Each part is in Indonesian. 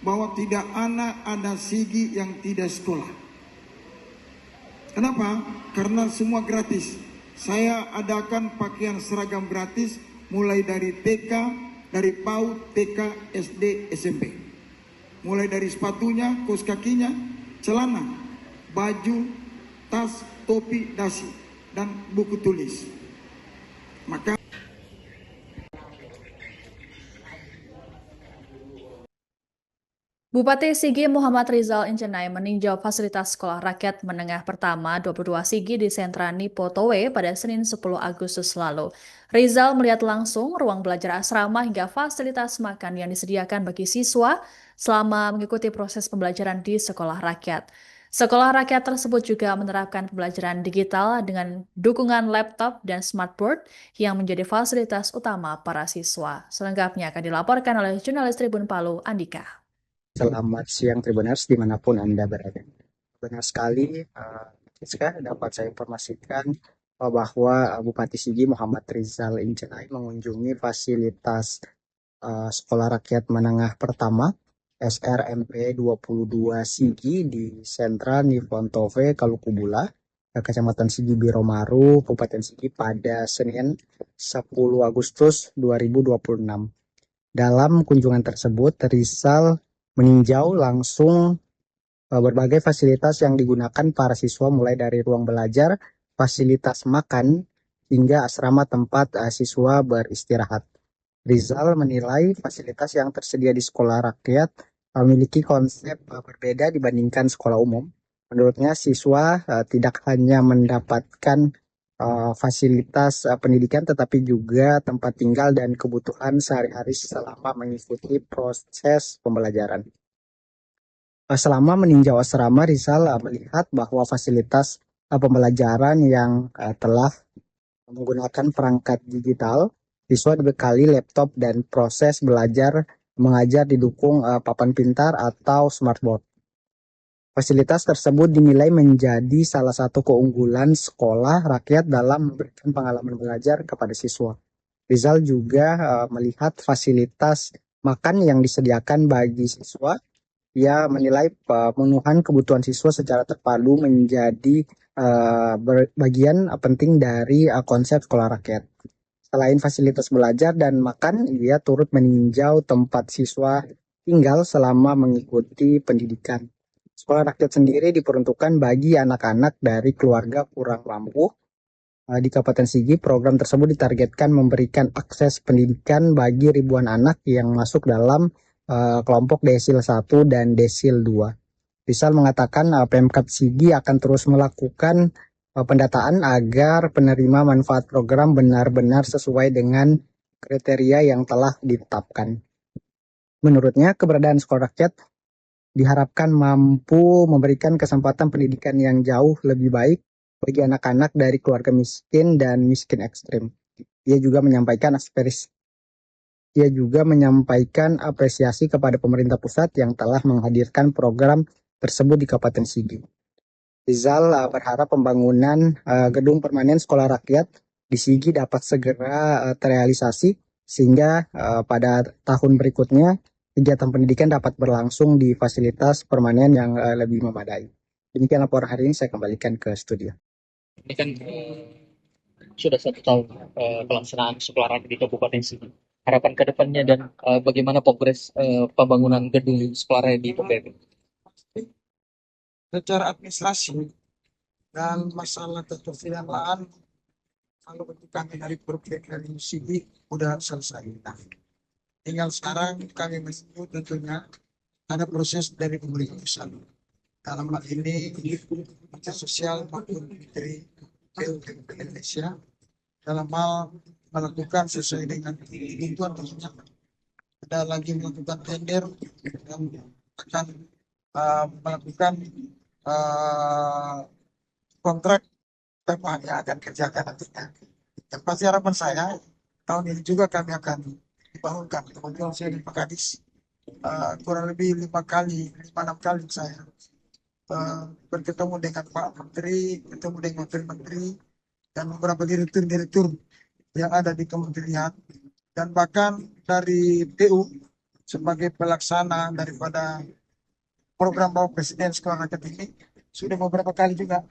bahwa tidak ada sigi yang tidak sekolah. Kenapa? Karena semua gratis. Saya adakan pakaian seragam gratis mulai dari TK, dari PAUD, TK, SD, SMP. Mulai dari sepatunya, kaos kakinya, celana, baju, tas, topi, dasi, dan buku tulis. Maka Bupati Sigi Muhammad Rizal Incenai meninjau fasilitas sekolah rakyat menengah pertama 22 Sigi di sentra Nipo Towe pada Senin 10 Agustus lalu. Rizal melihat langsung ruang belajar asrama hingga fasilitas makan yang disediakan bagi siswa selama mengikuti proses pembelajaran di sekolah rakyat. Sekolah rakyat tersebut juga menerapkan pembelajaran digital dengan dukungan laptop dan smartboard yang menjadi fasilitas utama para siswa. Selengkapnya akan dilaporkan oleh jurnalis Tribun Palu, Andika. Selamat siang Tribuners dimanapun Anda berada. Benar sekali, dapat saya informasikan bahwa Bupati Sigi Muhammad Rizal Incenai mengunjungi fasilitas Sekolah Rakyat Menengah Pertama SRMP 22 Sigi di Sentra Nifontove, Kalukubula, Kecamatan Sigi Biromaru, Kabupaten Sigi pada Senin 10 Agustus 2026. Dalam kunjungan tersebut, Rizal meninjau langsung berbagai fasilitas yang digunakan para siswa mulai dari ruang belajar, fasilitas makan, hingga asrama tempat siswa beristirahat. Rizal menilai fasilitas yang tersedia di sekolah rakyat memiliki konsep berbeda dibandingkan sekolah umum. Menurutnya siswa tidak hanya mendapatkan fasilitas pendidikan tetapi juga tempat tinggal dan kebutuhan sehari-hari selama mengikuti proses pembelajaran. Selama meninjau asrama, Rizal melihat bahwa fasilitas pembelajaran yang telah menggunakan perangkat digital, siswa dibekali laptop dan proses belajar mengajar didukung papan pintar atau smartboard. Fasilitas tersebut dinilai menjadi salah satu keunggulan sekolah rakyat dalam memberikan pengalaman belajar kepada siswa. Rizal juga melihat fasilitas makan yang disediakan bagi siswa. Ia menilai pemenuhan kebutuhan siswa secara terpadu menjadi bagian penting dari konsep sekolah rakyat. Selain fasilitas belajar dan makan, ia turut meninjau tempat siswa tinggal selama mengikuti pendidikan. Sekolah rakyat sendiri diperuntukkan bagi anak-anak dari keluarga kurang mampu. Di Kabupaten Sigi, program tersebut ditargetkan memberikan akses pendidikan bagi ribuan anak yang masuk dalam kelompok Desil 1 dan Desil 2. Rizal mengatakan Pemkab Sigi akan terus melakukan pendataan agar penerima manfaat program benar-benar sesuai dengan kriteria yang telah ditetapkan. Menurutnya, keberadaan sekolah rakyat diharapkan mampu memberikan kesempatan pendidikan yang jauh lebih baik bagi anak-anak dari keluarga miskin dan miskin ekstrim. Ia juga menyampaikan apresiasi kepada pemerintah pusat yang telah menghadirkan program tersebut di Kabupaten Sigi. Rizal berharap pembangunan gedung permanen sekolah rakyat di Sigi dapat segera terrealisasi sehingga pada tahun berikutnya kegiatan pendidikan dapat berlangsung di fasilitas permanen yang lebih memadai. Demikian laporan hari ini, saya kembalikan ke studio. Ini kan sudah 1 tahun pelaksanaan sekolah rakyat di Kabupaten Sigi. Harapan ke depannya dan bagaimana progres pembangunan gedung sekolah rakyat di PPP? secara administrasi dan masalah keterfilaan kalau kami dari proyek dari Sigi udah selesai. Nah, tinggal sekarang kami menunggu tentunya ada proses dari pemerintah pusat. Dalam hal ini Menteri Sosial maupun Menteri PUPR Indonesia dalam hal melakukan sesuai dengan kebutuhan tentunya. Ada lagi melakukan tender dan akan melakukan kontrak apa yang akan kerjakan nantinya. Yang pasti harapan saya tahun ini juga kami akan dibangunkan. Kemudian saya di Pak Kadis kurang lebih 5-6 kali saya bertemu dengan Pak Menteri, bertemu dengan Menteri-Menteri dan beberapa direktur yang ada di kementerian dan bahkan dari PU sebagai pelaksana daripada program Bapak Presiden Sekolah Rakyat ini sudah beberapa kali juga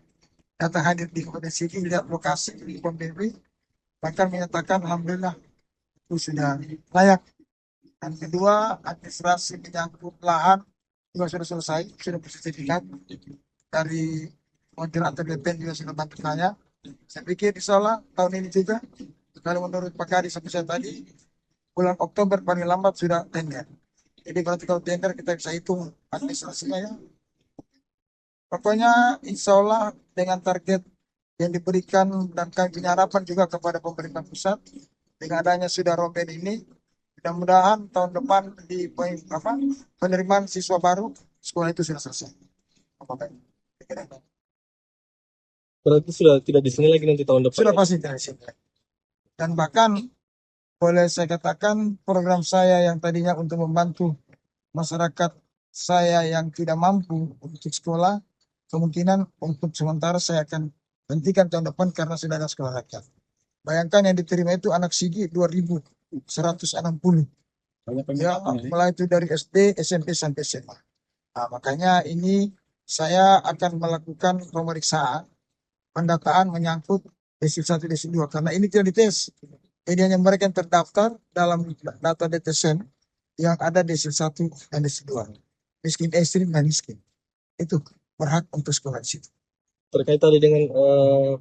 datang hadir di Kabupaten Sigi, lihat lokasi di POM-BB, bahkan menyatakan alhamdulillah itu sudah layak. Dan kedua, administrasi menyangkut lahan juga sudah selesai, sudah bersertifikat dari kontraktor BPN juga sudah bantu saya. Saya pikir insya Allah tahun ini juga, kalau menurut Pak Kadis sampai saya tadi, bulan Oktober paling lambat sudah tender. Jadi berarti kalau tender kita bisa hitung administrasinya ya. Pokoknya insya Allah dengan target yang diberikan dan kami punya harapan juga kepada pemerintah pusat dengan adanya sudah rombeng ini, mudah-mudahan tahun depan di penerimaan siswa baru sekolah itu sudah selesai. Apa-apa. Berarti sudah tidak di sini lagi nanti tahun depan. Sudah pasti dari sini. Dan bahkan boleh saya katakan program saya yang tadinya untuk membantu masyarakat saya yang tidak mampu untuk sekolah, kemungkinan untuk sementara saya akan hentikan tahun depan karena sudah ada sekolah rakyat. Bayangkan yang diterima itu anak Sigi 2.160. Ya, mulai itu dari SD, SMP sampai SMA. Nah, makanya ini saya akan melakukan pemeriksaan pendataan menyangkut desil 1, desil 2 karena ini tidak dites. Jadi hanya mereka yang terdaftar dalam data DTSN yang ada desil 1 dan desil 2. Miskin ekstrim dan miskin. Itu berhak untuk sekolah di situ. Terkait tadi dengan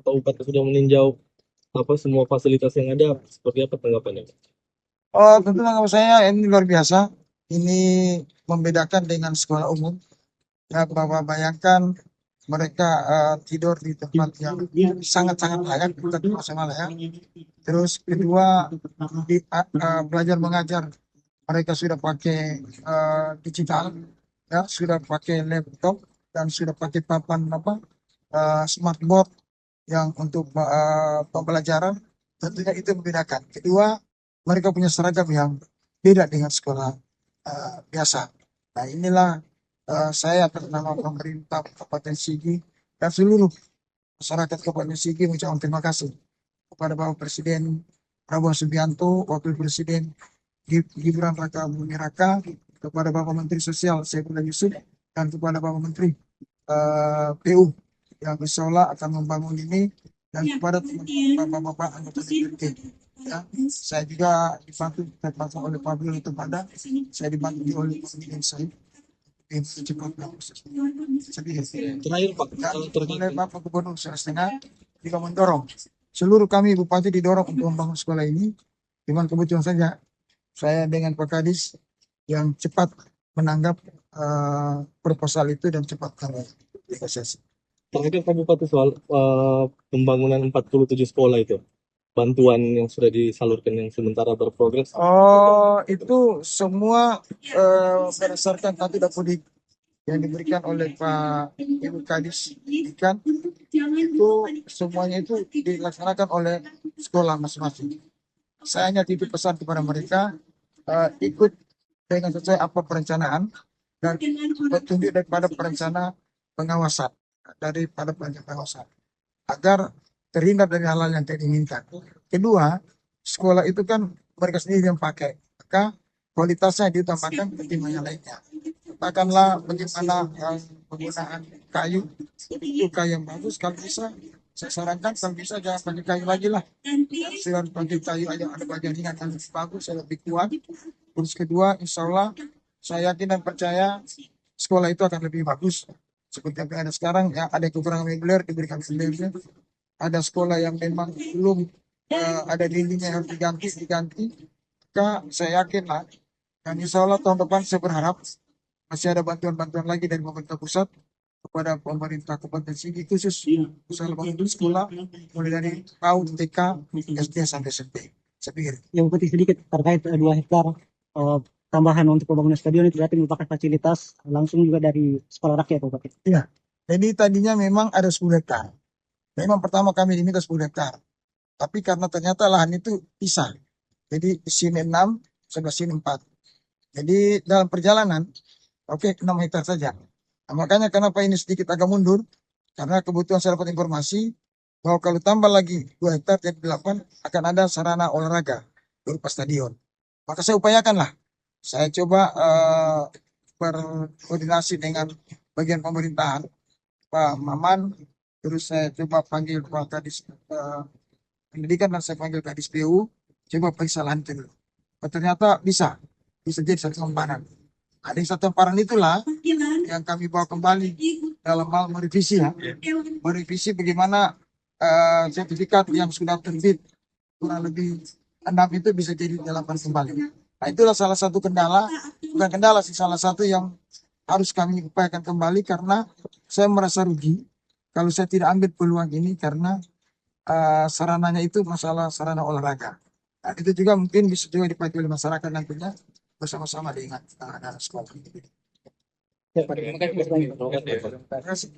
Pak Bupati sudah meninjau semua fasilitas yang ada, seperti apa tanggapannya? Oh, tentu tanggapan saya ini luar biasa. Ini membedakan dengan sekolah umum. Ya, Bapak bayangkan mereka tidur di tempat yang sangat-sangat layak, bukan masalah layak. Terus kedua, belajar mengajar mereka sudah pakai digital, ya sudah pakai laptop dan sudah pakai papan smartboard yang untuk pembelajaran. Tentunya itu membedakan. Kedua, mereka punya seragam yang beda dengan sekolah biasa. Nah inilah saya atas nama pemerintah Kabupaten Sigi dan seluruh masyarakat Kabupaten Sigi mengucapkan terima kasih kepada Bapak Presiden Prabowo Subianto, Wakil Presiden Gibran Raka Buming Raka, kepada Bapak Menteri Sosial Saifullah Yusuf, dan kepada Bapak Menteri PU yang insya Allah akan membangun ini, dan kepada bapak-bapak anggota DPRD. Ya, saya juga dibantu oleh Pak Beliau Pada, saya dibantu oleh Presiden saya. Cepat Terakhir Pak, oleh Bapak Gubernur Sulawesi juga mendorong seluruh kami bupati didorong untuk membangun sekolah ini. Cuman kebetulan saja saya dengan Pak Kadis yang cepat menanggap proposal itu dan cepat kami negosiasi. terakhir Pak Bupati soal pembangunan 47 sekolah itu, bantuan yang sudah disalurkan yang sementara berprogres. Oh, itu semua berdasarkan kartu dapodik yang diberikan oleh Pak Ibu Kadis ikan, itu semuanya itu dilaksanakan oleh sekolah masing-masing. Saya hanya titip pesan kepada mereka ikut dengan sesuai apa perencanaan dan petunjuk daripada perencana pengawasan agar terhindar dari hal-hal yang tidak diinginkan. Kedua, sekolah itu kan mereka sendiri yang pakai, maka kualitasnya diutamakan ketimbang yang lainnya. Katakanlah bagaimana penggunaan kayu, itu kayu yang bagus. Kalau bisa saya sarankan, kalau bisa jangan pakai kayu lagi lah. Sudah pakai kayu aja, ada bagian ringan yang lebih bagus, yang lebih kuat. Terus kedua, insya Allah saya yakin dan percaya sekolah itu akan lebih bagus. Seperti yang ada sekarang, ya ada kekurangan meuler diberikan meulernya. Ada sekolah yang memang belum ada dindingnya yang harus diganti. Maka saya yakin lah, dan insya Allah tahun depan saya berharap masih ada bantuan-bantuan lagi dari pemerintah pusat kepada pemerintah Kabupaten Sigi, khusus usaha bangun sekolah mulai dari PAUD, TK, SD sampai SMP. Saya pikir. Yang penting sedikit terkait 2 hektar tambahan untuk pembangunan stadion itu berarti merupakan fasilitas langsung juga dari sekolah rakyat, Pak. Iya. Jadi tadinya memang ada 10 hektar. Memang pertama kami diminta 10 hektar. Tapi karena ternyata lahan itu pisah. Jadi di sini 6, sebelah sini 4. Jadi dalam perjalanan, 6 hektar saja. Nah, makanya kenapa ini sedikit agak mundur, karena kebetulan saya dapat informasi bahwa kalau tambah lagi 2 hektar jadi 8 akan ada sarana olahraga berupa stadion. Maka saya upayakanlah Saya coba berkoordinasi dengan bagian pemerintahan, Pak Maman, terus saya coba panggil Pak Kadis Pendidikan dan saya panggil Kadis PU, coba periksa lantai dulu. Oh, ternyata bisa jadi satu hamparan. Ada yang satu hamparan itulah yang kami bawa kembali dalam hal merevisi ya. Merevisi bagaimana sertifikat yang sudah terbit kurang lebih 6 itu bisa jadi 8 kembali. Nah, itulah salah satu kendala, bukan kendala sih, salah satu yang harus kami upayakan kembali karena saya merasa rugi kalau saya tidak ambil peluang ini karena sarananya itu masalah sarana olahraga. Nah, itu juga mungkin bisa juga dipakai oleh masyarakat nantinya bersama-sama dengan anak sekolah. Terima kasih. Terima kasih.